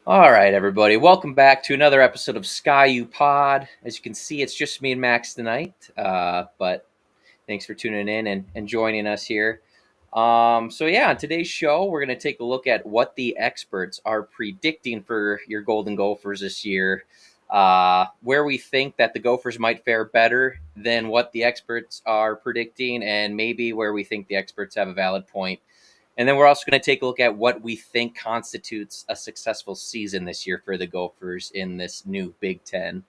All right, everybody. Welcome back to another episode of Sky U Pod. As you can see, it's just me and Max tonight. But thanks for tuning in and joining us here. On today's show, we're going to take a look at what the experts are predicting for your Golden Gophers this year. Where we think that the Gophers might fare better than what the experts are predicting, and maybe where we think the experts have a valid point. And then we're also going to take a look at what we think constitutes a successful season this year for the Gophers in this new Big Ten.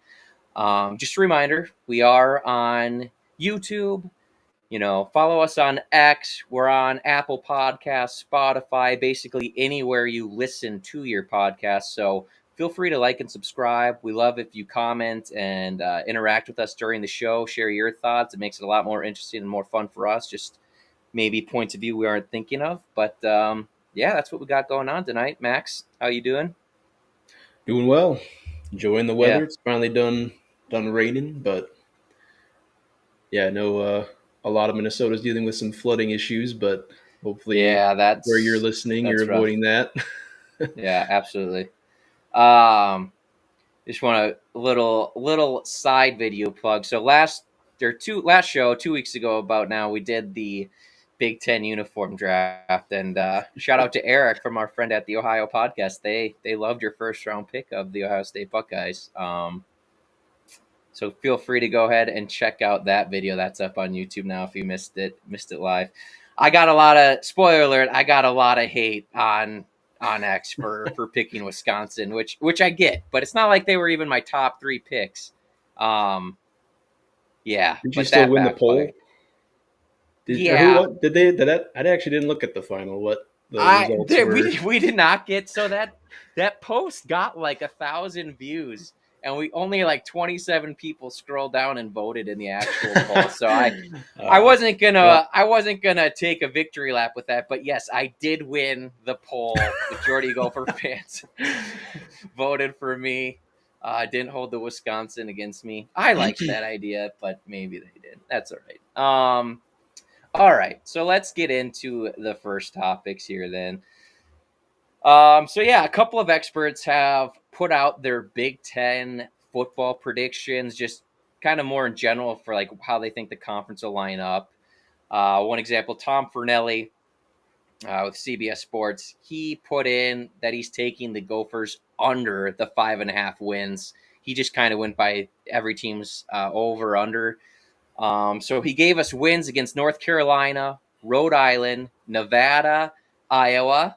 Just a reminder, we are on YouTube. Follow us on X. We're on Apple Podcasts, Spotify, basically anywhere you listen to your podcast. So feel free to like and subscribe. We love if you comment and interact with us during the show. Share your thoughts. It makes it a lot more interesting and more fun for us. Just maybe points of view we aren't thinking of. But that's what we got going on tonight. Max, how you doing? Doing well, enjoying the Yeah, weather. It's finally done raining, but yeah, I know a lot of Minnesota's dealing with some flooding issues, but hopefully yeah, where you're that's listening, you're that's rough. avoiding that. Yeah, absolutely. Um, just want a little side video plug. So last show 2 weeks ago about now we did the Big Ten uniform draft, and shout out to Eric from our friend at the Ohio podcast. They loved your first round pick of the Ohio State Buckeyes. So feel free to go ahead and check out that video. That's up on YouTube now if you missed it live. I got a lot of spoiler alert. I got a lot of hate on X for picking Wisconsin, which I get, but it's not like they were even my top three picks. Um, yeah, Did you but still that win the backfired. poll? Did or who? Yeah, What did they? Did that? I actually didn't look at the final. What the I results did, were? we did not get so that post got like 1,000 views, and we only like 27 people scrolled down and voted in the actual poll. So I uh, wasn't well, gonna take a victory lap with that, but yes, I did win the poll. Majority of Gopher fans voted for me. Didn't hold the Wisconsin against me. I liked that idea, but maybe they did. That's all right. All right, so let's get into the first topics here then. A couple of experts have put out their Big Ten football predictions, just kind of more in general for like how they think the conference will line up. One example, Tom Fernelli with CBS Sports, he put in that he's taking the Gophers under the 5.5 wins. He just kind of went by every team's over under. So he gave us wins against North Carolina, Rhode Island, Nevada, Iowa.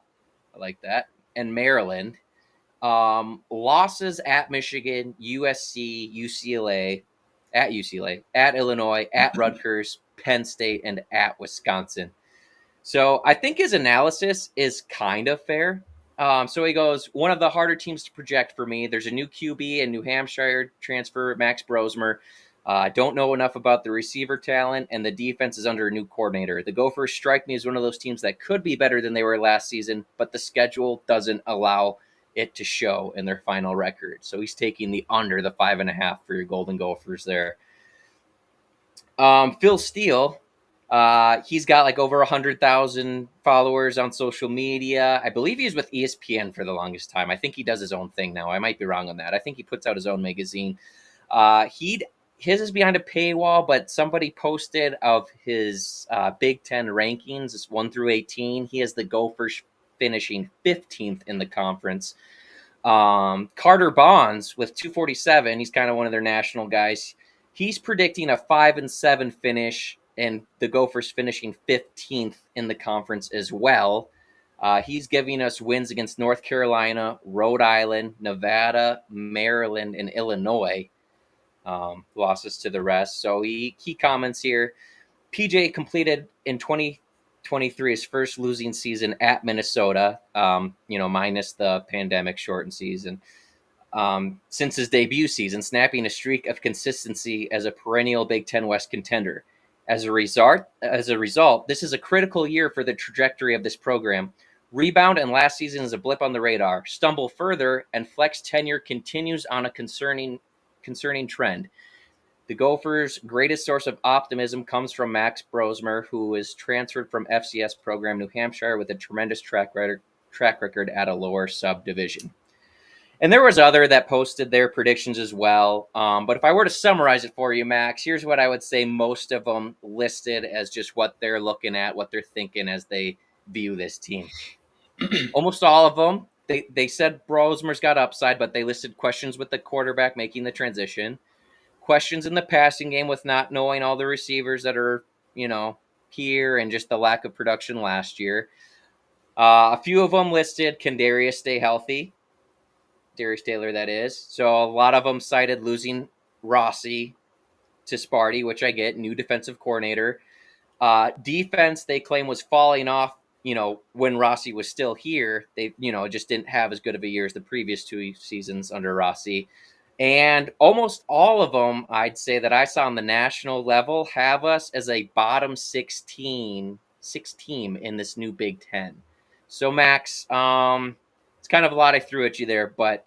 I like that. And Maryland. Losses at Michigan, USC, UCLA, at Illinois, at Rutgers, Penn State, and at Wisconsin. So I think his analysis is kind of fair. So he goes, one of the harder teams to project for me. There's a new QB and New Hampshire transfer, Max Brosmer. Don't know enough about the receiver talent, and the defense is under a new coordinator. The Gophers strike me as one of those teams that could be better than they were last season, but the schedule doesn't allow it to show in their final record. So he's taking the under the 5.5 for your Golden Gophers there. Phil Steele, he's got like over 100,000 followers on social media. I believe he's with ESPN for the longest time. I think he does his own thing now. I might be wrong on that. I think he puts out his own magazine. His is behind a paywall, but somebody posted of his Big Ten rankings. It's 1 through 18. He has the Gophers finishing 15th in the conference. Carter Bonds with 247. He's kind of one of their national guys. He's predicting a 5-7 finish, and the Gophers finishing 15th in the conference as well. He's giving us wins against North Carolina, Rhode Island, Nevada, Maryland, and Illinois. Losses to the rest. So he comments here. PJ completed in 2023 his first losing season at Minnesota, minus the pandemic shortened season. Since his debut season, snapping a streak of consistency as a perennial Big Ten West contender. As a result, this is a critical year for the trajectory of this program. Rebound and last season is a blip on the radar. Stumble further, and Flex tenure continues on a concerning trend. The Gophers' greatest source of optimism comes from Max Brosmer, who is transferred from FCS program New Hampshire with a tremendous track record at a lower subdivision. And there was other that posted their predictions as well. But if I were to summarize it for you, Max, here's what I would say most of them listed as just what they're looking at, what they're thinking as they view this team. Almost all of them, they said Brosmer's got upside, but they listed questions with the quarterback making the transition, questions in the passing game with not knowing all the receivers that are, you know, here and just the lack of production last year. A few of them listed, can Darius stay healthy? Darius Taylor, that is. So a lot of them cited losing Rossi to Sparty, which I get, new defensive coordinator. Defense, they claim, was falling off, when Rossi was still here. They, just didn't have as good of a year as the previous 2 seasons under Rossi. And almost all of them, I'd say that I saw on the national level, have us as a bottom 6 team in this new Big Ten. So, Max, it's kind of a lot I threw at you there, but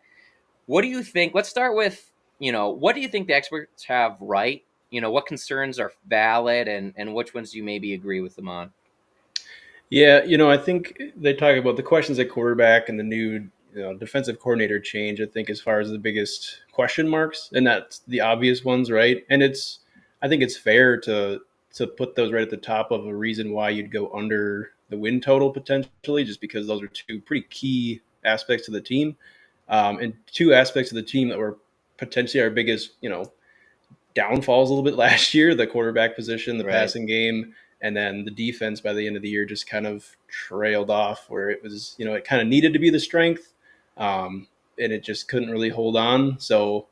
what do you think? Let's start with, what do you think the experts have right? What concerns are valid, and which ones do you maybe agree with them on? Yeah, I think they talk about the questions at quarterback and the new defensive coordinator change. I think as far as the biggest question marks, and that's the obvious ones, right? And I think it's fair to put those right at the top of a reason why you'd go under the win total potentially, just because those are two pretty key aspects of the team, and two aspects of the team that were potentially our biggest, downfalls a little bit last year: the quarterback position, the Right. passing game, and then the defense by the end of the year just kind of trailed off where it was, it kind of needed to be the strength, and it just couldn't really hold on. So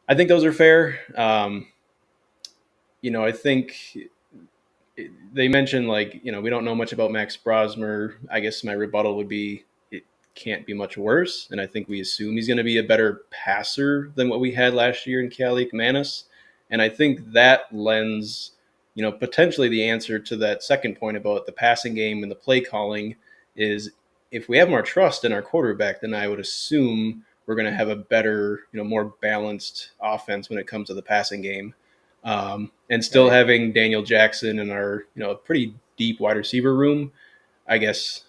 I think those are fair. I think they mentioned, like, we don't know much about Max Brosmer. I guess my rebuttal would be it can't be much worse, and I think we assume he's going to be a better passer than what we had last year in Calic Manis, and I think that lends, potentially the answer to that second point about the passing game and the play calling is, if we have more trust in our quarterback, then I would assume we're going to have a better, more balanced offense when it comes to the passing game. And still Right. having Daniel Jackson in our, pretty deep wide receiver room, I guess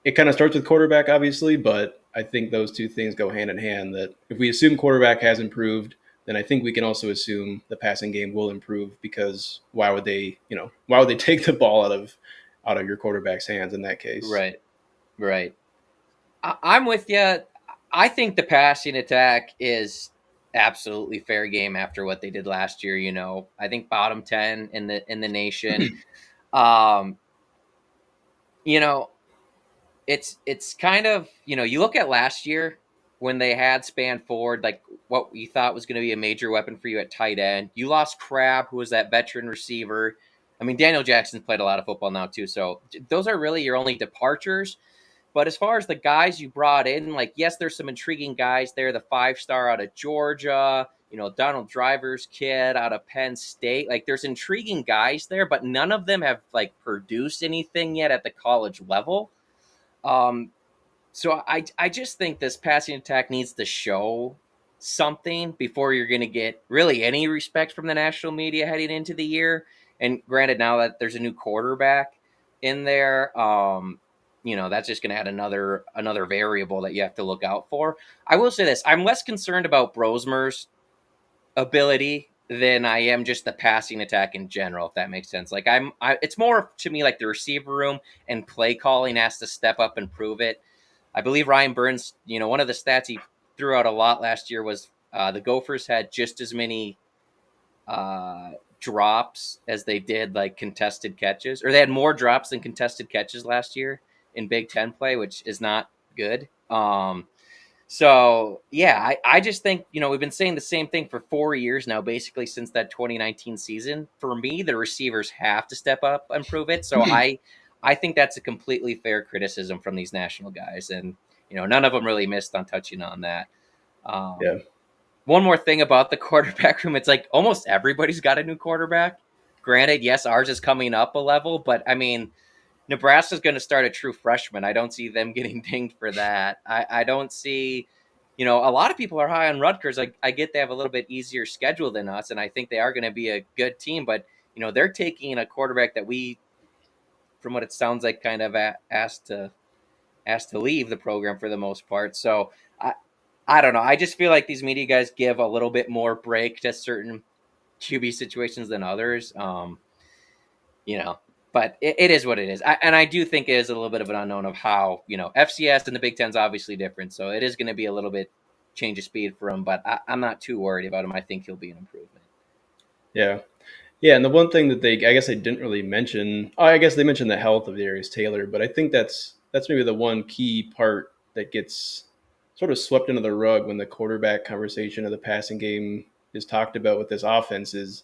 it kind of starts with quarterback, obviously, but I think those two things go hand in hand. That if we assume quarterback has improved, then I think we can also assume the passing game will improve, because why would they take the ball out of your quarterback's hands in that case? Right. Right. I'm with you. I think the passing attack is absolutely fair game after what they did last year. I think bottom 10 in the nation. Um, you know, it's kind of, you look at last year when they had Span Ford, like what you thought was going to be a major weapon for you at tight end. You lost Crab, who was that veteran receiver. I mean, Daniel Jackson's played a lot of football now too, so those are really your only departures. But as far as the guys you brought in, like, yes, there's some intriguing guys there. The 5-star out of Georgia, Donald Driver's kid out of Penn State. Like, there's intriguing guys there, but none of them have like produced anything yet at the college level. Um, so I just think this passing attack needs to show something before you're going to get really any respect from the national media heading into the year. And granted, now that there's a new quarterback in there, that's just going to add another variable that you have to look out for. I will say this: I'm less concerned about Brosmer's ability than I am just the passing attack in general, if that makes sense. Like, it's more to me like the receiver room and play calling has to step up and prove it. I believe Ryan Burns, one of the stats he threw out a lot last year was the Gophers had just as many drops as they did like contested catches, or they had more drops than contested catches last year in Big Ten play, which is not good. So yeah, I just think, we've been saying the same thing for 4 years now, basically since that 2019 season. For me, the receivers have to step up and prove it. So I think that's a completely fair criticism from these national guys, and none of them really missed on touching on that. Yeah. One more thing about the quarterback room, it's like almost everybody's got a new quarterback. Granted, yes, ours is coming up a level, but I mean, Nebraska's going to start a true freshman. I don't see them getting dinged for that. I don't see, a lot of people are high on Rutgers. I get they have a little bit easier schedule than us, and I think they are going to be a good team. But they're taking a quarterback that we, from what it sounds like, kind of has to leave the program for the most part. So I don't know. I just feel like these media guys give a little bit more break to certain QB situations than others. You know, but it is what it is. And I do think it is a little bit of an unknown of how, FCS and the Big Ten's obviously different. So it is going to be a little bit change of speed for him, but I'm not too worried about him. I think he'll be an improvement. Yeah. Yeah, and the one thing that I guess they didn't really mention, oh, I guess they mentioned the health of Darius Taylor, but I think that's maybe the one key part that gets sort of swept under the rug when the quarterback conversation of the passing game is talked about with this offense is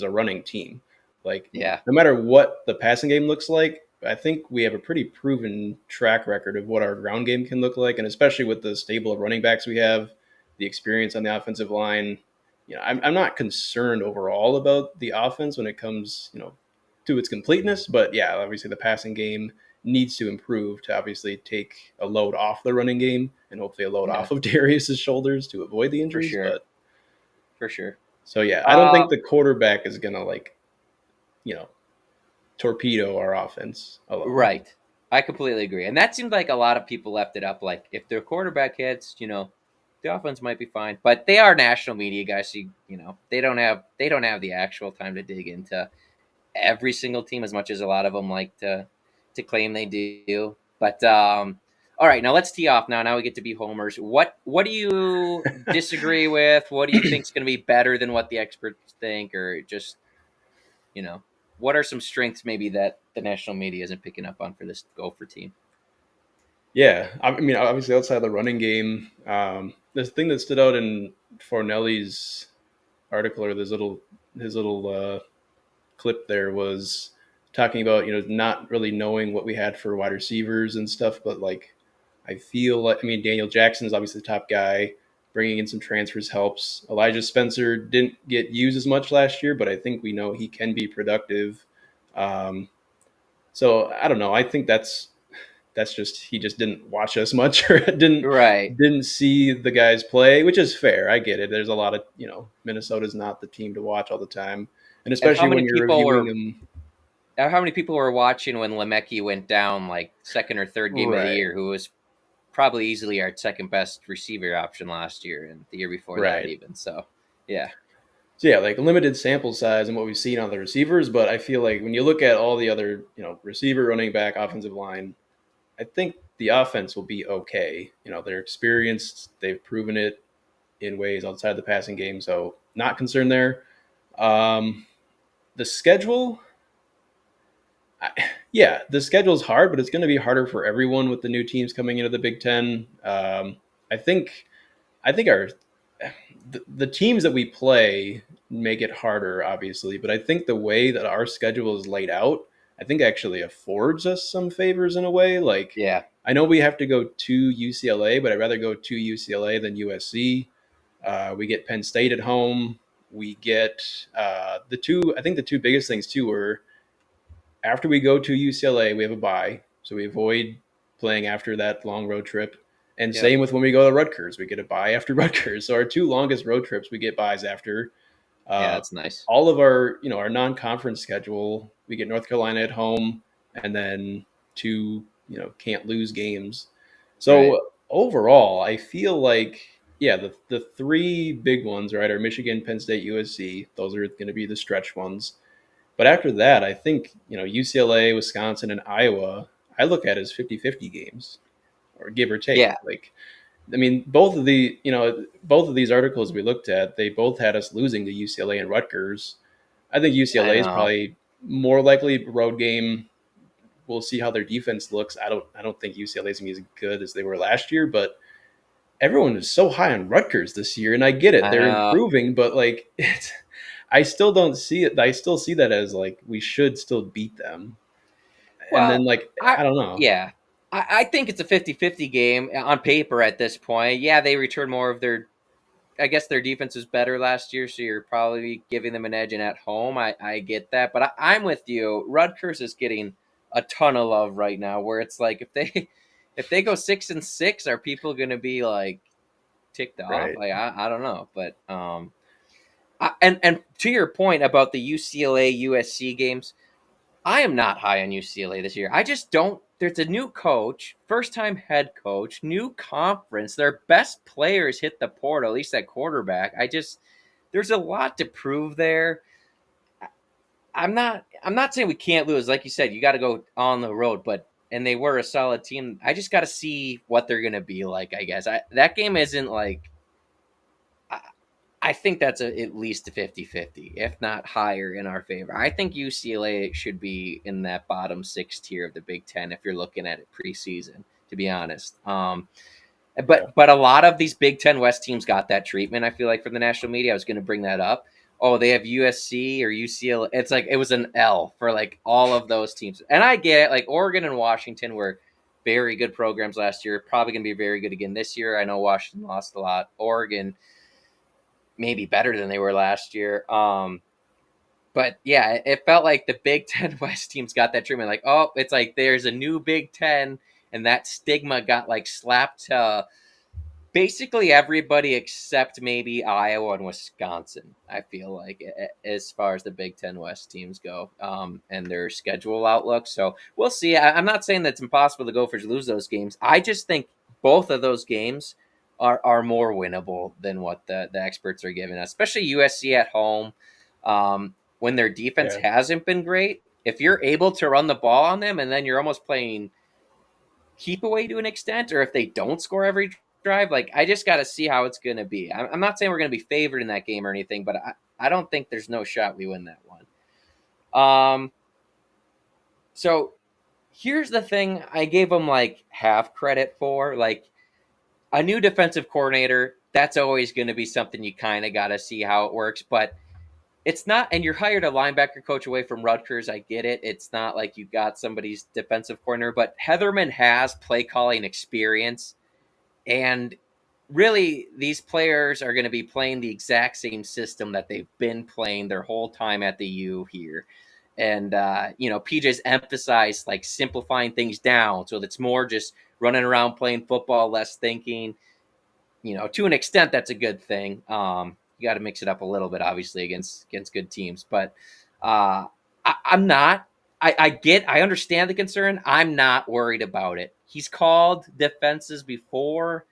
a running team. Like Yeah, no matter what the passing game looks like, I think we have a pretty proven track record of what our ground game can look like, and especially with the stable of running backs we have, the experience on the offensive line, I'm not concerned overall about the offense when it comes, to its completeness. But yeah, obviously the passing game needs to improve to obviously take a load off the running game and hopefully a load yeah, off of Darius's shoulders to avoid the for injuries. sure, But for sure. so yeah, I don't Uh, think the quarterback is gonna you know, torpedo our offense alone. right. I completely agree. And that seemed like a lot of people left it up. Like if their quarterback hits, the offense might be fine. But they are national media guys, so they don't have the actual time to dig into every single team as much as a lot of them like to claim they do. But all right, now let's tee off. Now we get to be homers. What do you disagree with? What do you think is going to be better than what the experts think, or just you know, what are some strengths maybe that the national media isn't picking up on for this Gopher team? Yeah, I mean, obviously outside the running game, the thing that stood out in Fornelli's article or his little clip there was talking about not really knowing what we had for wide receivers and stuff, but like I feel like Daniel Jackson is obviously the top guy. Bringing in some transfers helps. Elijah Spencer didn't get used as much last year, but I think we know he can be productive. Um, so I don't know. I think that's just he just didn't watch us much or Right. didn't see the guys play, which is fair. I get it. There's a lot of Minnesota's not the team to watch all the time, and And how especially many when you're people reviewing were them. how many people were watching when Lemecki went down like second or third game of the Right, year, who was probably easily our second best receiver option last year and the year before that right. even. So yeah. So yeah, like limited sample size and what we've seen on the receivers, but I feel like when you look at all the other, receiver, running back, offensive line, I think the offense will be okay. They're experienced, they've proven it in ways outside the passing game, so not concerned there. Um, the schedule, I, yeah, the schedule is hard, but it's going to be harder for everyone with the new teams coming into the Big Ten. I think, I think the teams that we play make it harder, obviously, but I think the way that our schedule is laid out, I think actually affords us some favors in a way. Like, Yeah. I know we have to go to UCLA, but I'd rather go to UCLA than USC. We get Penn State at home. We get I think the two biggest things too were after we go to UCLA, we have a bye, so we avoid playing after that long road trip. And Yep. same with when we go to Rutgers, we get a bye after Rutgers. So our two longest road trips, we get byes after. Yeah, Uh, that's nice. all of our non-conference schedule, we get North Carolina at home, and then two can't lose games. Right. So overall, I feel like yeah, the three big ones, right, are Michigan, Penn State, USC. Those are going to be the stretch ones. But after that, I think, UCLA, Wisconsin, and Iowa, I look at as 50-50 games, or give or take. Yeah, Like, both of these articles we looked at, they both had us losing to UCLA and Rutgers. I think I UCLA is know. probably more likely road game. We'll see how their defense looks. I don't think UCLA is gonna be as good as they were last year, but everyone is so high on Rutgers this year, and I get it. I They're know. improving, but like I still don't see it. I still see that as like we should still beat them. And then Well, like I I don't know. yeah. I think it's a 50-50 game on paper at this point. Yeah, they return more of their I guess their defense was better last year, so you're probably giving them an edge in at home. I get that, but I'm with you. Rutgers is getting a ton of love right now. Where it's like if they go 6-6, are people going to be like ticked off? Right. Like I don't know, but and to your point about the UCLA USC games, I am not high on UCLA this year. I just don't. there's a new coach, first time head coach, new conference. Their best players hit the portal, at least at quarterback. There's a lot to prove there. I'm not saying we can't lose. Like you said, you got to go on the road, but and they were a solid team. I just got to see what they're gonna be like. I guess that game isn't like. I think that's at least a 50-50, if not higher in our favor. I think UCLA should be in that bottom six tier of the Big Ten if you're looking at it preseason. To be honest, Yeah. but a lot of these Big Ten West teams got that treatment. I feel like from the national media, I was going to bring that up. Oh, they have USC or UCLA. It's like it was an L for like all of those teams, and I get it. Like Oregon and Washington were very good programs last year. Probably going to be very good again this year. I know Washington lost a lot. Oregon maybe better than they were last year. But yeah, it felt like the Big Ten West teams got that treatment. Like, oh, it's like there's a new Big Ten, and that stigma got like slapped to basically everybody except maybe Iowa and Wisconsin. I feel like as far as the Big Ten West teams go, and their schedule outlook. So we'll see. I'm not saying that it's impossible the Gophers lose those games. I just think both of those games are more winnable than what the experts are giving us, especially USC at home. When their defense Yeah. hasn't been great, if you're able to run the ball on them and then you're almost playing keep away to an extent, or if they don't score every drive, like I just got to see how it's going to be. I'm not saying we're going to be favored in that game or anything, but I don't think there's no shot we win that one. So here's the thing I gave them like half credit for. Like a new defensive coordinator, that's always going to be something you kind of got to see how it works, but it's not, and you're hired a linebacker coach away from Rutgers. I get it. It's not like you got somebody's defensive corner, but Heatherman has play calling experience. And really, these players are going to be playing the exact same system that they've been playing their whole time at the U here. And, PJ's emphasized like simplifying things down so that's more just running around playing football, less thinking. To an extent, that's a good thing. You got to mix it up a little bit, obviously, against good teams. But I'm not. I understand the concern. I'm not worried about it. He's called defenses before.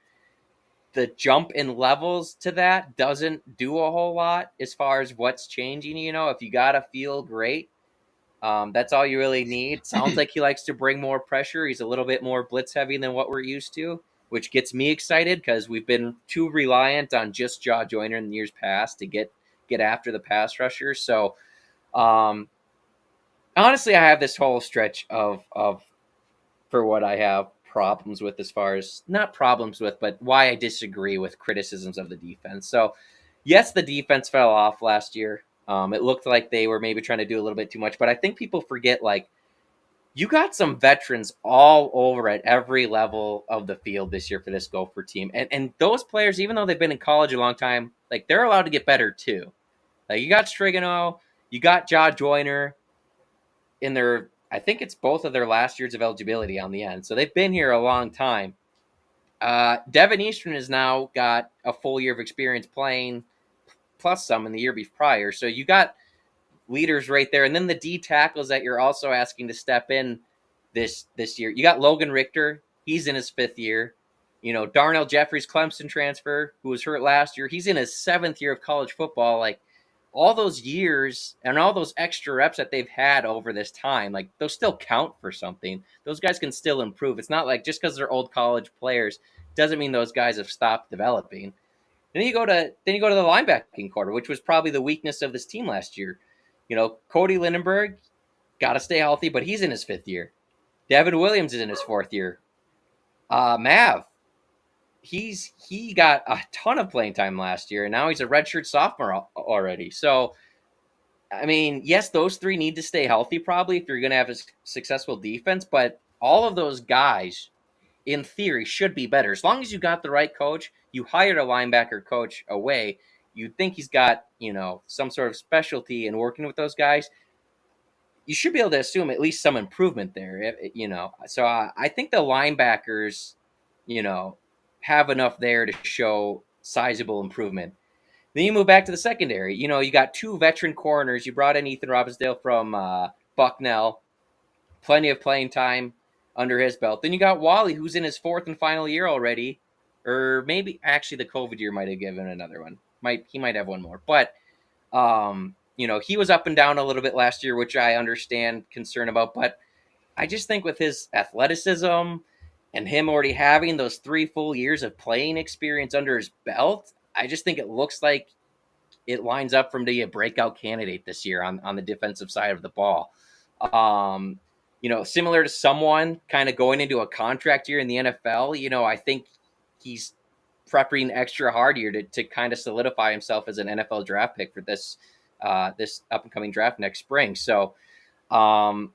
The jump in levels to that doesn't do a whole lot as far as what's changing. If you got to feel great, that's all you really need. Sounds like he likes to bring more pressure. He's a little bit more blitz heavy than what we're used to, which gets me excited because we've been too reliant on just Jaw Joyner in the years past to get after the pass rushers. So, honestly, I have this whole stretch of for what I have problems with, as far as not problems with, but why I disagree with criticisms of the defense. So, yes, the defense fell off last year. It looked like they were maybe trying to do a little bit too much, but I think people forget like you got some veterans all over at every level of the field this year for this Gopher team, and those players, even though they've been in college a long time, like they're allowed to get better too. Like you got Strigano, you got Jaw Joyner in their, I think it's both of their last years of eligibility on the end, so they've been here a long time. Devin Eastern has now got a full year of experience playing, plus some in the year prior. So you got leaders right there, and then the D tackles that you're also asking to step in this year. You got Logan Richter; he's in his fifth year. Darnell Jeffries, Clemson transfer, who was hurt last year. He's in his seventh year of college football. Like all those years and all those extra reps that they've had over this time, like those still count for something. Those guys can still improve. It's not like just because they're old college players doesn't mean those guys have stopped developing. And then you go to the linebacking corner, which was probably the weakness of this team last year. Cody Lindenberg got to stay healthy, but he's in his fifth year. Devin Williams is in his fourth year. Mav, he got a ton of playing time last year, and now he's a redshirt sophomore already. So, I mean, yes, those three need to stay healthy probably if you're going to have a successful defense, but all of those guys, in theory, should be better. As long as you got the right coach, you hired a linebacker coach away, you'd think he's got, some sort of specialty in working with those guys. You should be able to assume at least some improvement there, So I think the linebackers, have enough there to show sizable improvement. Then you move back to the secondary. You got two veteran corners. You brought in Ethan Robbinsdale from Bucknell, plenty of playing time. under his belt. Then you got Wally, who's in his fourth and final year already, or maybe actually the COVID year might have given another one. He might have one more, but he was up and down a little bit last year, which I understand concern about. But I just think with his athleticism and him already having those 3 full years of playing experience under his belt, I just think it looks like it lines up for him to be a breakout candidate this year on the defensive side of the ball. Similar to someone kind of going into a contract year in the NFL, I think he's prepping extra hard here to kind of solidify himself as an NFL draft pick for this up and coming draft next spring. So I'm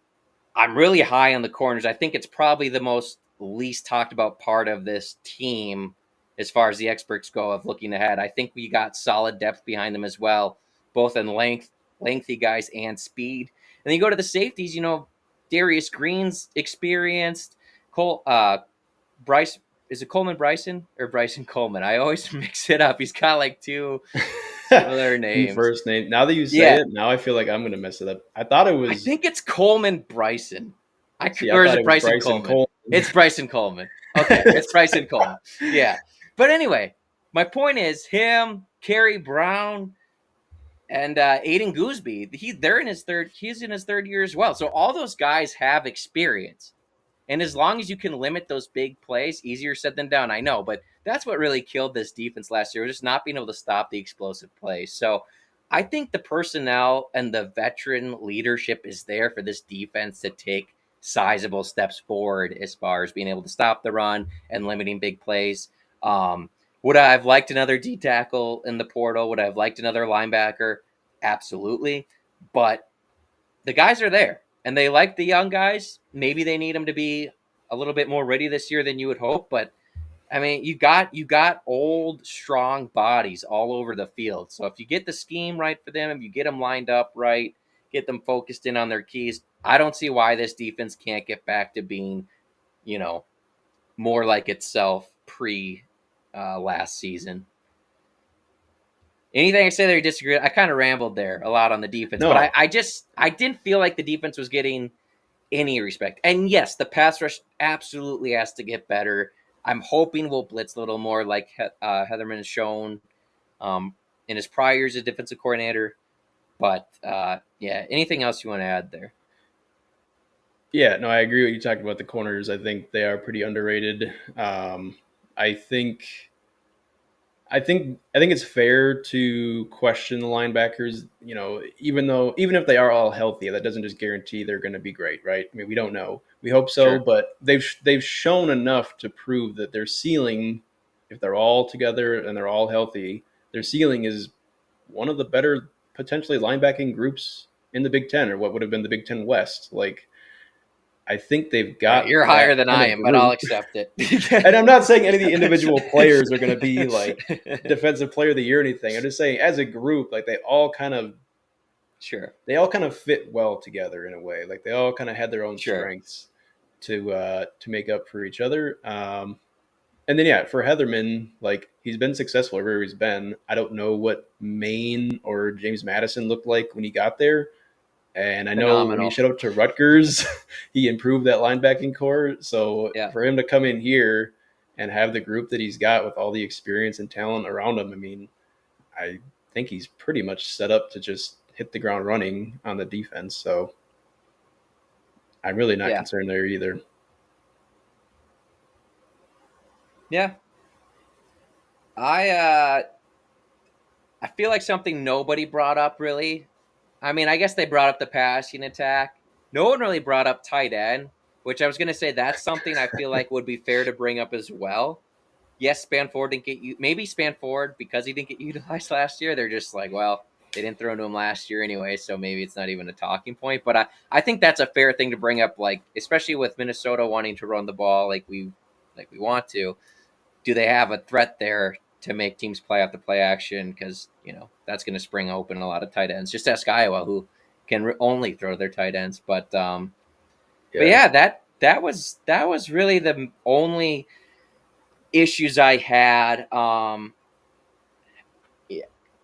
really high on the corners. I think it's probably the most least talked about part of this team as far as the experts go of looking ahead. I think we got solid depth behind them as well, both in lengthy guys and speed. And then you go to the safeties, Darius Green's experienced. Bryce, is it Coleman Bryson or Bryson Coleman? I always mix it up. He's got like two similar names. First name. Now that you say Yeah, it, now I feel like I'm gonna mess it up. I thought it I was. think it's Coleman Bryson. See, I Or is thought it it was Bryson Bryson Coleman? Cole. It's Bryson Coleman. Okay, it's Bryson Coleman. Yeah. But anyway, my point is him, Kerry Brown, and Aiden Gooseby. He's in his third year as well. So all those guys have experience. And as long as you can limit those big plays, easier said than done, I know. But that's what really killed this defense last year, just not being able to stop the explosive plays. So I think the personnel and the veteran leadership is there for this defense to take sizable steps forward as far as being able to stop the run and limiting big plays. Would I have liked another D tackle in the portal? Would I have liked another linebacker? Absolutely. But the guys are there and they like the young guys. Maybe they need them to be a little bit more ready this year than you would hope, but I mean, you got old, strong bodies all over the field. So if you get the scheme right for them, if you get them lined up right, get them focused in on their keys, I don't see why this defense can't get back to being, you know, more like itself pre last season. Anything I say there you disagree? I kind of rambled there a lot on the defense, but No, I didn't feel like the defense was getting any respect. And yes, the pass rush absolutely has to get better. I'm hoping we'll blitz a little more, like Heatherman has shown in his prior years as defensive coordinator. But yeah, anything else you want to add there? yeah, no, I agree with you talked about the corners. I think they are pretty underrated. I think I think it's fair to question the linebackers. Even if they are all healthy, that doesn't just guarantee they're going to be great, right? I mean, we don't know. We hope so, Sure, but they've shown enough to prove that their ceiling, if they're all together and they're all healthy, their ceiling is one of the better potentially linebacking groups in the Big Ten, or what would have been the Big Ten West. Like, I think they've right, got you're that higher than kind I of am, but I'll group. accept it. And I'm not saying any of the individual players are going to be like defensive player of the year or anything. I'm just saying as a group, like Sure, they all kind of fit well together in a way. Like they all kind of had their own sure, strengths to make up for each other. And then yeah, for Heatherman, like he's been successful everywhere he's been. I don't know what Maine or James Madison looked like when he got there. And I know when he phenomenal. showed up to Rutgers, he improved that linebacking core. So Yeah, for him to come in here and have the group that he's got with all the experience and talent around him, I mean, I think he's pretty much set up to just hit the ground running on the defense. So I'm really not yeah, concerned there either. yeah. I I feel like something nobody brought up really. I mean, I guess they brought up the passing attack. No one really brought up tight end, which I was going to say that's something I feel like would be fair to bring up as well. Yes, Spanford didn't get you. Maybe Spanford because he didn't get utilized last year. They're just like, well, they didn't throw to him last year anyway, so maybe it's not even a talking point. But I think that's a fair thing to bring up, like especially with Minnesota wanting to run the ball like we want to. Do they have a threat there to make teams play out the play action? Because that's going to spring open a lot of tight ends. Just ask Iowa, who can only throw their tight ends. But Yeah. yeah, that was really the only issues I had. Yeah.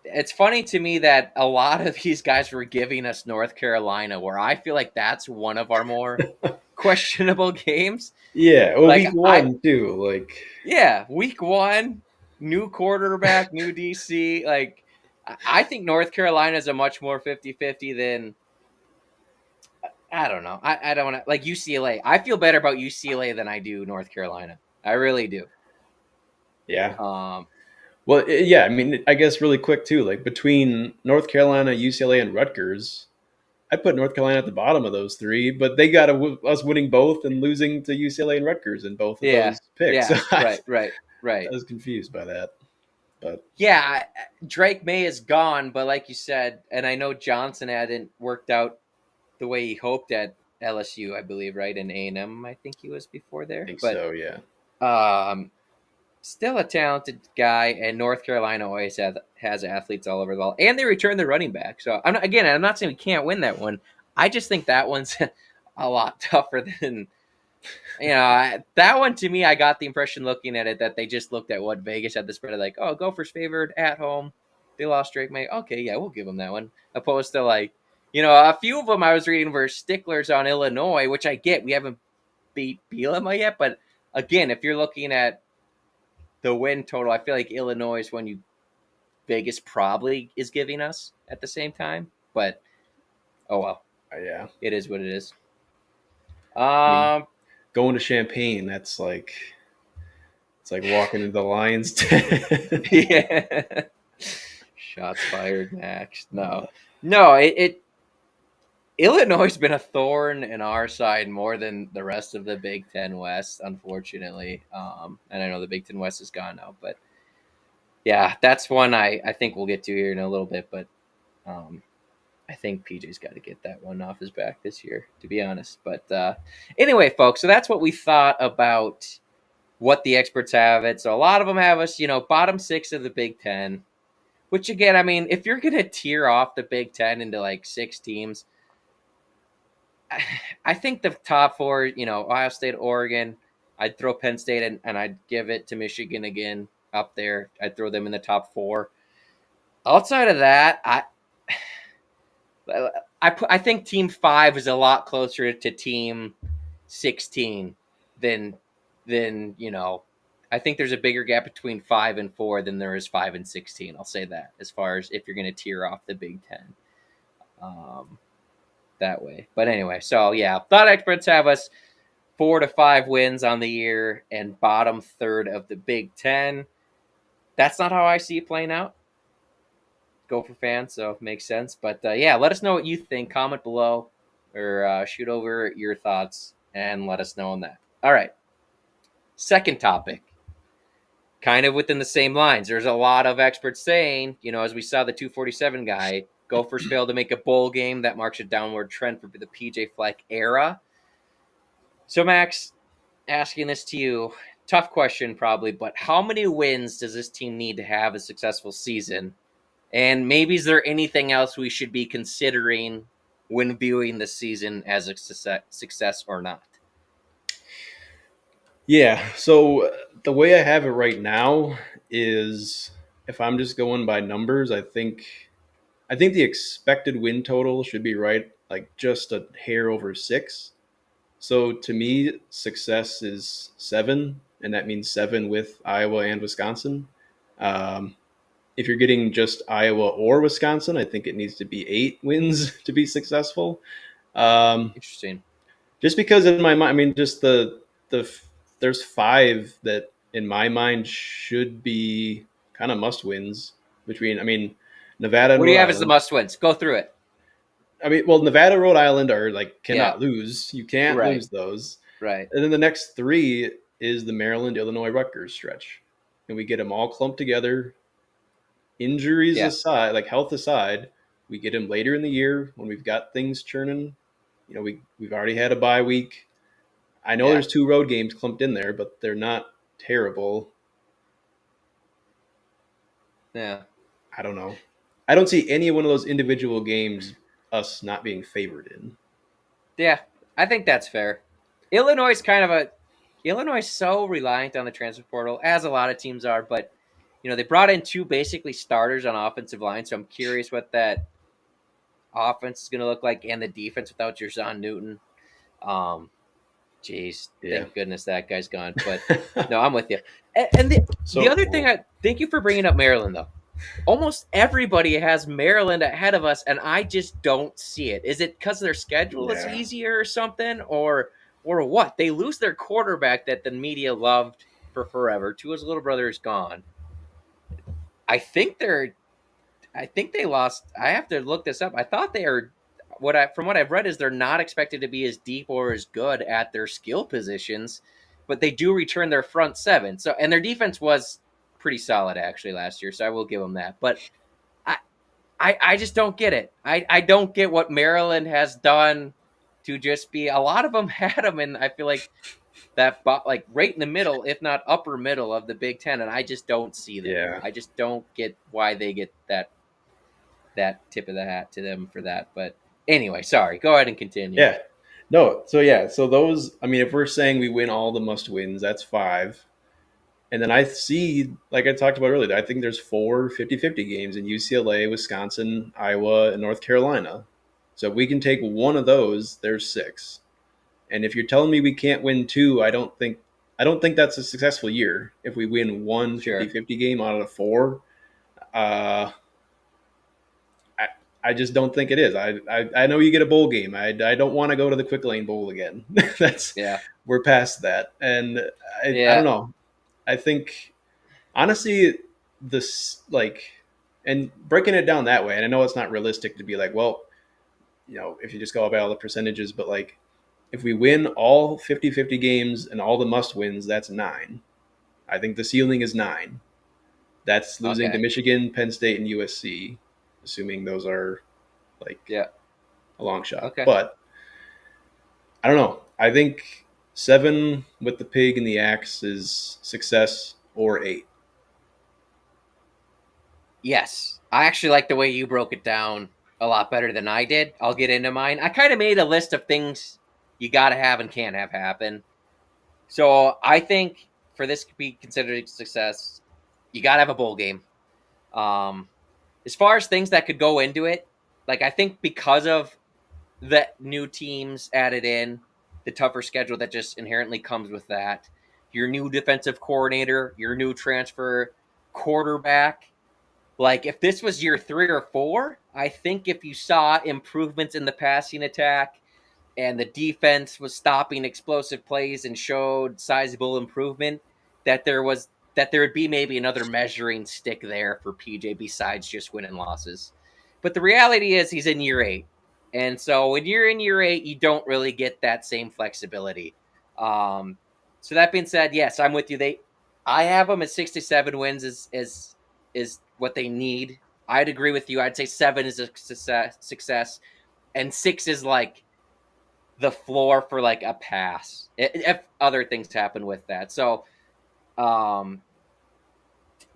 It's funny to me that a lot of these guys were giving us North Carolina, where I feel like that's one of our more questionable games. Yeah, well, Like week I one too. Like, Yeah, week one, new quarterback, new DC. Like I think North Carolina is a much more 50-50 than I don't know. I don't want to like UCLA. I feel better about UCLA than I do North Carolina. I really do. yeah. Um, Well, yeah. I mean, I guess really quick too. Like between North Carolina, UCLA, and Rutgers, I put North Carolina at the bottom of those three, but they got us winning both and losing to UCLA and Rutgers in both of yeah, those picks. So yeah, I right. was confused by that. But Yeah, Drake May is gone, but like you said, and I know Johnson hadn't worked out the way he hoped at LSU, I believe, right? In A&M, I think he was before I there. think But so. Yeah. still a talented guy, and North Carolina always has athletes all over the ball, and they return the running back. So I'm not saying we can't win that one. I just think that one's a lot tougher than that one. To me, I got the impression looking at it that they just looked at what Vegas had the spread of like, oh, Gophers favored at home. They lost Drake May. Okay, yeah, we'll give them that one. Opposed to like, a few of them I was reading were sticklers on Illinois, which I get. We haven't beat Bielema yet, but again, if you're looking at the win total, I feel like Illinois is one you Vegas probably is giving us at the same time. But oh well, Yeah. it is what it is. I mean, Um, going to Champaign, that's like it's like walking into the Lions' den. yeah. Shots fired, Max. No. It Illinois has been a thorn in our side more than the rest of the Big Ten West, unfortunately. And I know the Big Ten West is gone now, but yeah, that's one I think we'll get to here in a little bit. But um, I think PJ's got to get that one off his back this year, to be honest. But anyway, folks, so that's what we thought about what the experts have it. So a lot of them have us, bottom six of the Big Ten. Which again, I mean, if you're gonna tier off the Big Ten into like six teams, I think the top four, Ohio State, Oregon, I'd throw Penn State and I'd give it to Michigan again up there. I'd throw them in the top four. Outside of that, I think Team Five is a lot closer to Team 16 than I think there's a bigger gap between 5 and 4 than there is 5 and 16. I'll say that as far as if you're going to tier off the Big Ten um, that way. But anyway, so yeah, thought experts have us 4 to 5 wins on the year and bottom third of the Big Ten. That's not how I see it playing out. Gopher fan, so it makes sense. But yeah, let us know what you think. Comment below or shoot over your thoughts and let us know on that. All right. Second topic, kind of within the same lines. There's a lot of experts saying, as we saw the 247 guy, Gophers failed to make a bowl game. That marks a downward trend for the PJ Fleck era. So, Max, asking this to you, tough question probably, but how many wins does this team need to have a successful season? And maybe is there anything else we should be considering when viewing the season as a success or not? Yeah. So the way I have it right now is if I'm just going by numbers, I think the expected win total should be right, like just a hair over 6. So to me, success is 7, and that means 7 with Iowa and Wisconsin. Um, if you're getting just Iowa or Wisconsin, I think it needs to be 8 wins to be successful. Um, Interesting. just because in my mind, I mean, just the there's 5 that in my mind should be kind of must wins between. I mean, Nevada and What do Rhode you have as the Island. must wins? Go through it. I mean, well, Nevada, Rhode Island are like Yeah, cannot lose. You can't right, lose those. right. And then the next 3 is the Maryland, Illinois, Rutgers stretch, and we get them all clumped together. Injuries Yeah, aside, like health aside, we get them later in the year when we've got things churning. We've already had a bye week. I know yeah, there's 2 road games clumped in there, but they're not terrible. yeah. I don't know. I don't see any one of those individual games us not being favored in. Yeah, I think that's fair. Illinois is kind of a Illinois is so reliant on the transfer portal, as a lot of teams are, but they brought in 2 basically starters on offensive line, so I'm curious what that offense is going to look like and the defense without Jerson Newton. Um, Jeez, Yeah. thank goodness that guy's gone. But no, I'm with you. And the So other thing, I thank you for bringing up Maryland though. Almost everybody has Maryland ahead of us, and I just don't see it. Is it because their schedule is yeah, easier or something, or what? They lose their quarterback that the media loved for forever. Tua's little brother is gone. I think they're. I think they lost. I have to look this up. I thought they are. From what I've read is they're not expected to be as deep or as good at their skill positions, but they do return their front seven. So and their defense was pretty solid actually last year. So I will give them that. But I I just don't get it. I don't get what Maryland has done to just be. A lot of them had them, and I feel like like right in the middle, if not upper middle of the Big Ten, and I just don't see them. yeah, I just don't get why they get that tip of the hat to them for that. But anyway, sorry. Go ahead and continue. yeah. No, so yeah, so those. I mean, if we're saying we win all the must wins, that's five. And then I see, like I talked about earlier, I think there's 4 50-50 games in UCLA, Wisconsin, Iowa, and North Carolina. So if we can take one of those, there's six. And if you're telling me we can't win two, I don't think that's a successful year. If we win one Sure. 50-50 game out of the four, uh, I, I just don't think it is. I know you get a bowl game. I don't want to go to the Quick Lane Bowl again. That's Yeah. We're past that, and I don't Yeah. know. I think honestly, this like, and breaking it down that way, and I know it's not realistic to be like, well, if you just go by all the percentages, but like, if we win all 50-50 games and all the must wins, that's nine. I think the ceiling is nine. That's losing to Okay. Michigan, Penn State, and USC, assuming those are like Yeah. a long shot. Okay. But I don't know. I think seven with the pig and the axe is success, or eight. Yes. I actually like the way you broke it down a lot better than I did. I'll get into mine. I kind of made a list of things you got to have and can't have happen. So I think for this to be considered a success, you got to have a bowl game. Um, as far as things that could go into it, like I think because of the new teams added in, the tougher schedule that just inherently comes with that, your new defensive coordinator, your new transfer quarterback. Like if this was year 3 or 4, I think if you saw improvements in the passing attack and the defense was stopping explosive plays and showed sizable improvement, that there would be maybe another measuring stick there for PJ besides just winning losses. But the reality is he's in year 8. And so when you're in year 8, you don't really get that same flexibility. Um, so that being said, yes, I'm with you. I have them at 67 wins is what they need. I'd agree with you. I'd say 7 is a success and 6 is like the floor for like a pass if other things happen with that. So,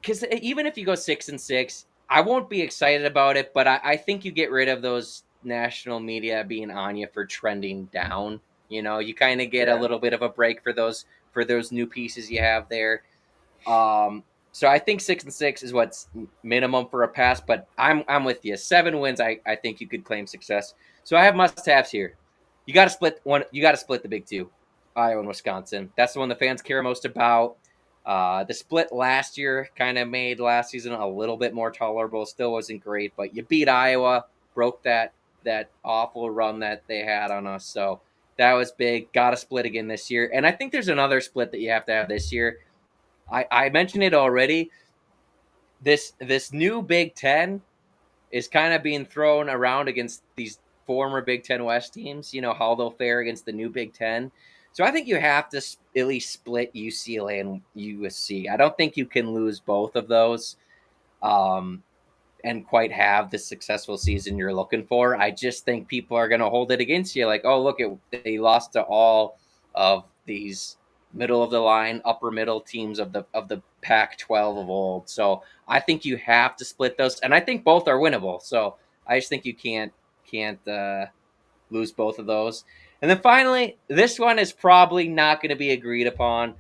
because even if you go 6-6, I won't be excited about it. But I think you get rid of those national media being on you for trending down. You kind of get a Yeah. little bit of a break for those new pieces you have there. Um, so I think 6-6 is what's minimum for a pass, but I'm with you. 7 wins, I think you could claim success. So I have must haves here. You got to split one. You got to split the big two, Iowa and Wisconsin. That's the one the fans care most about. The split last year kind of made last season a little bit more tolerable. Still wasn't great, but you beat Iowa, broke that awful run that they had on us. So that was big. Got to split again this year, and I think there's another split that you have to have this year. I mentioned it already. This new Big Ten is kind of being thrown around against these former Big Ten West teams. How they'll fare against the new Big Ten. So I think you have to at least split UCLA and USC. I don't think you can lose both of those. And quite have the successful season you're looking for. I just think people are going to hold it against you. Like, oh, look, they lost to all of these middle of the line, upper middle teams of the Pac-12 of old. So I think you have to split those, and I think both are winnable. So I just think you can't lose both of those. And then finally, this one is probably not going to be agreed upon.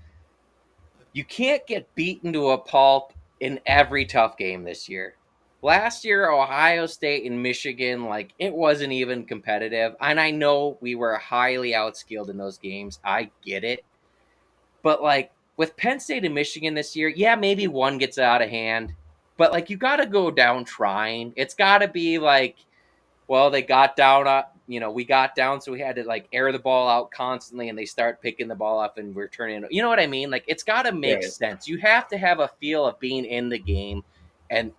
You can't get beaten to a pulp in every tough game this year. last year, Ohio State and Michigan, like it wasn't even competitive. And I know we were highly outskilled in those games. I get it. But like with Penn State and Michigan this year, yeah, maybe one gets out of hand. But like you gotta go down trying. It's gotta be like, well, they got down, we got down, so we had to like air the ball out constantly, and they start picking the ball up and we're turning. You know what I mean? Like it's got to make Right. sense. You have to have a feel of being in the game, and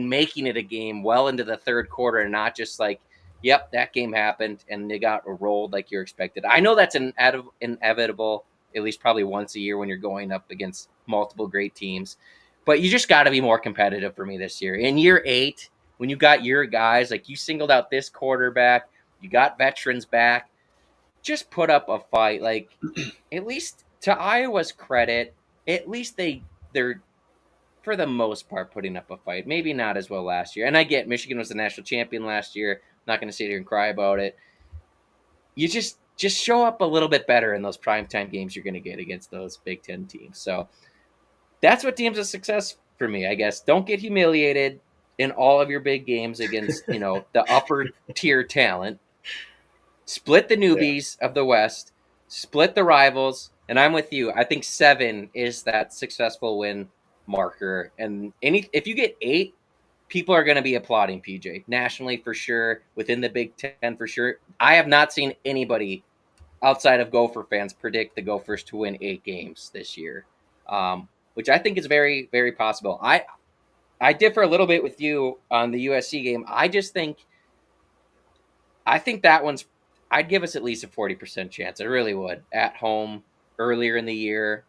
making it a game well into the third quarter, and not just like, yep, that game happened and they got rolled like you're expected. I know that's inevitable, at least probably once a year when you're going up against multiple great teams, but you just got to be more competitive for me this year. In year 8, when you got your guys, like you singled out this quarterback, you got veterans back, just put up a fight. Like, at least to Iowa's credit, at least they're for the most part putting up a fight. Maybe not as well last year. And I get Michigan was the national champion last year. I'm not going to sit here and cry about it. You just show up a little bit better in those primetime games you're going to get against those Big Ten teams. So that's what deems a success for me, I guess. Don't get humiliated in all of your big games against, the upper tier talent. Split the Yeah. newbies of the West, split the rivals, and I'm with you. I think 7 is that successful win marker. And if you get 8, people are going to be applauding PJ nationally for sure, within the Big Ten for sure. I have not seen anybody outside of Gopher fans predict the Gophers to win 8 games this year, which I think is very, very possible. I differ a little bit with you on the USC game. I think that one's. I'd give us at least a 40% chance. I really would. At home, earlier in the year,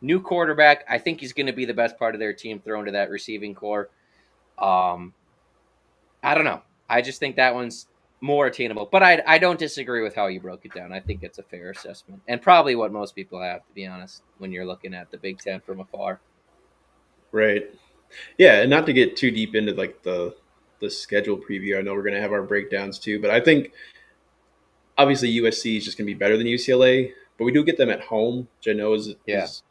new quarterback. I think he's going to be the best part of their team thrown to that receiving core. Um, I don't know. I just think that one's more attainable. But I don't disagree with how you broke it down. I think it's a fair assessment, and probably what most people have, to be honest, when you're looking at the Big Ten from afar. Right. Yeah, and not to get too deep into like the schedule preview. I know we're going to have our breakdowns too, but I think obviously USC is just going to be better than UCLA, but we do get them at home, which I know Yeah, is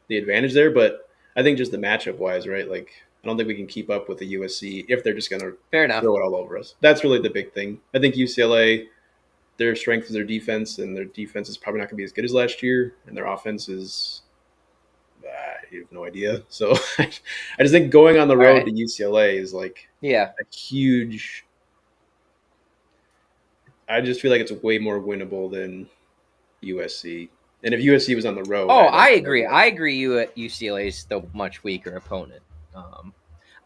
the advantage there. But I think just the matchup wise, right? Like I don't think we can keep up with the USC if they're just going to fair enough. throw it all over us. That's really the big thing. I think UCLA, their strength is their defense, and their defense is probably not going to be as good as last year, and their offense is. I have no idea. So I just think going on the All road right. to UCLA is like Yeah. a huge. I just feel like it's way more winnable than USC. And if USC was on the road, Oh, I I don't know agree. that. I agree. You at UCLA is the much weaker opponent.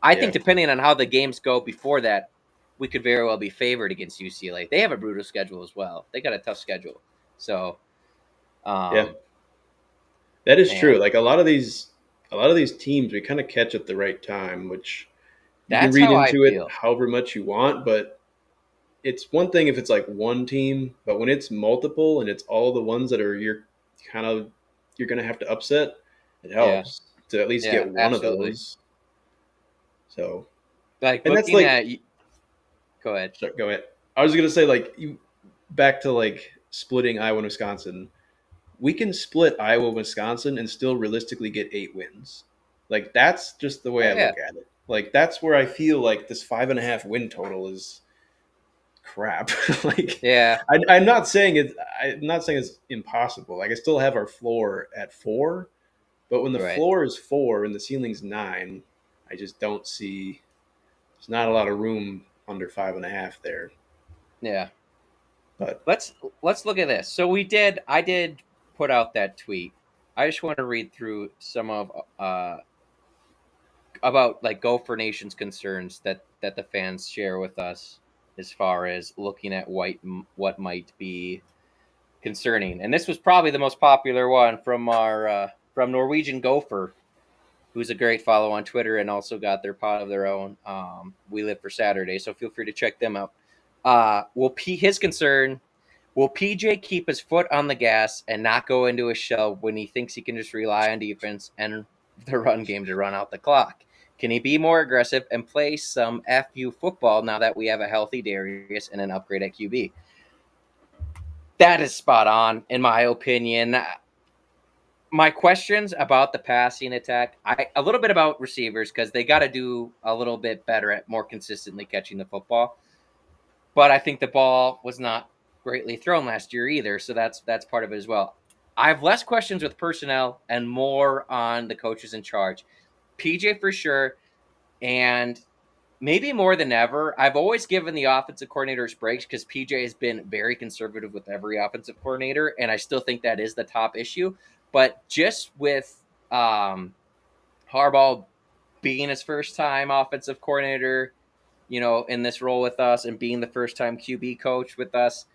I Yeah, think depending on how the games go before that, we could very well be favored against UCLA. They have a brutal schedule as well. They got a tough schedule. So, yeah, um, that is true. man, Like a lot of these teams, we kind of catch at the right time, which you can that's read how I into it feel. however much you want. But it's one thing if it's like one team, but when it's multiple and it's all the ones that are kind of you're gonna have to upset, it Yeah, helps to at least yeah, get one of absolutely. those. So, Like and that's looking like, at, go ahead. sorry, go ahead. I was gonna say like you back to like splitting Iowa and Wisconsin. We can split Iowa, Wisconsin, and still realistically get 8 wins. Like that's just the way Oh I yeah, look at it. Like that's where I feel like this 5.5 win total is crap. Like yeah, I'm not saying it. I'm not saying it's impossible. Like I still have our floor at 4, but when the right. floor is 4 and the ceiling's 9, I just don't see. There's not a lot of room under 5.5 there. Yeah. But Let's look at this. So I did put out that tweet. I just want to read through some of about like Gopher Nation's concerns that the fans share with us as far as looking at what might be concerning. And this was probably the most popular one from our from Norwegian Gopher, who's a great follow on Twitter and also got their pod of their own. We Live for Saturday, so feel free to check them out. His concern: will PJ keep his foot on the gas and not go into a shell when he thinks he can just rely on defense and the run game to run out the clock? Can he be more aggressive and play some FU football now that we have a healthy Darius and an upgrade at QB? That is spot on, in my opinion. my questions about the passing attack, a little bit about receivers because they got to do a little bit better at more consistently catching the football. But I think the ball was not greatly thrown last year either, so that's part of it as well. I have less questions with personnel and more on the coaches in charge. PJ for sure, and maybe more than ever. I've always given the offensive coordinators breaks because PJ has been very conservative with every offensive coordinator, and I still think that is the top issue. But just with Harbaugh being his first time offensive coordinator, in this role with us and being the first time QB coach with us,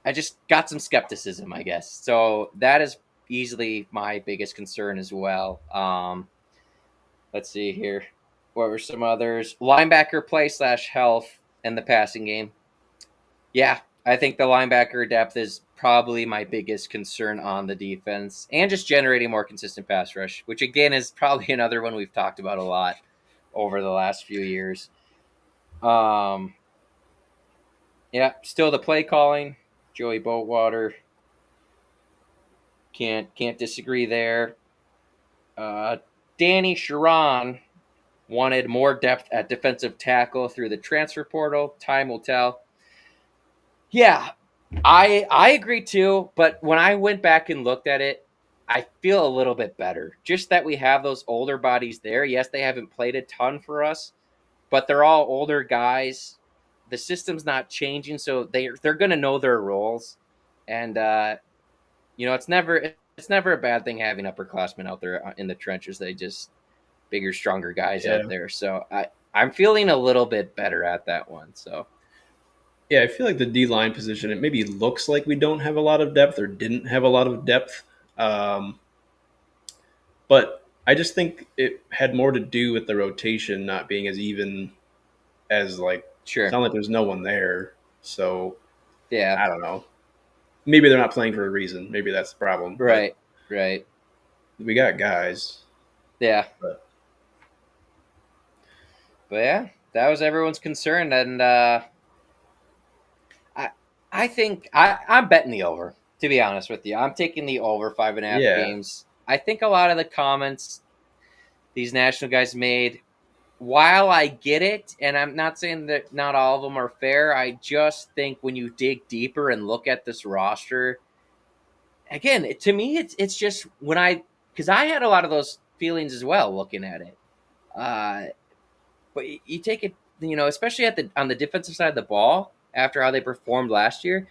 I just got some skepticism, I guess. So that is easily my biggest concern as well. Let's see here. What were some others? Linebacker play / health and the passing game. Yeah, I think the linebacker depth is probably my biggest concern on the defense and just generating more consistent pass rush, which again is probably another one we've talked about a lot over the last few years. Um, yeah, still the play calling. Joey Boatwater, can't disagree there. Uh, Danny Sharon wanted more depth at defensive tackle through the transfer portal. Time will tell. Yeah, I agree too. But when I went back and looked at it, I feel a little bit better. Just that we have those older bodies there. Yes, they haven't played a ton for us, but they're all older guys. The system's not changing, so they're going to know their roles, and it's never a bad thing having upperclassmen out there in the trenches. They just bigger, stronger guys Yeah. out there. So I'm feeling a little bit better at that one. So Yeah, I feel like the D line position, it maybe looks like we don't have a lot of depth or didn't have a lot of depth. Um, but I just think it had more to do with the rotation not being as even as like, it's sure, not like there's no one there. So yeah, I don't know. Maybe they're not playing for a reason. Maybe that's the problem. But right, right, we got guys. yeah, But but yeah, that was everyone's concern, and I I think I'm betting the over. To be honest with you, I'm taking the over 5.5 yeah, games. I think a lot of the comments these national guys made, while I get it, and I'm not saying that not all of them are fair, I just think when you dig deeper and look at this roster, again, to me, it's just when because I had a lot of those feelings as well looking at it. Uh, but you take it, especially on the defensive side of the ball after how they performed last year.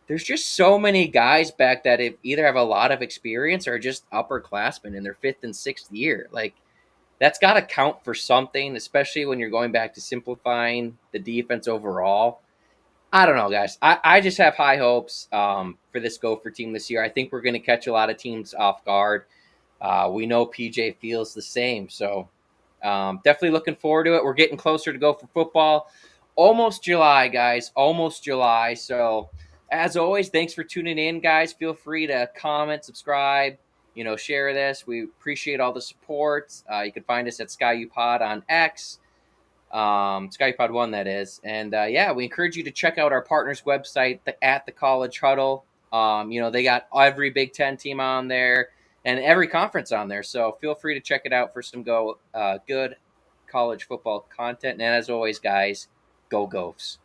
There's just so many guys back that either have a lot of experience or just upperclassmen in their fifth and sixth year. Like that's got to count for something, especially when you're going back to simplifying the defense overall. I don't know, guys. I just have high hopes for this Gopher team this year. I think we're going to catch a lot of teams off guard. We know PJ feels the same. So definitely looking forward to it. We're getting closer to Gopher football. Almost July, guys. Almost July. So as always, thanks for tuning in, guys. Feel free to comment, subscribe, share this. We appreciate all the support. You can find us at SkyUPod on X, SkyPod1, that is. And yeah, we encourage you to check out our partners website at the College Huddle. They got every Big Ten team on there and every conference on there, so feel free to check it out for some good college football content. And as always, guys, go Gophs.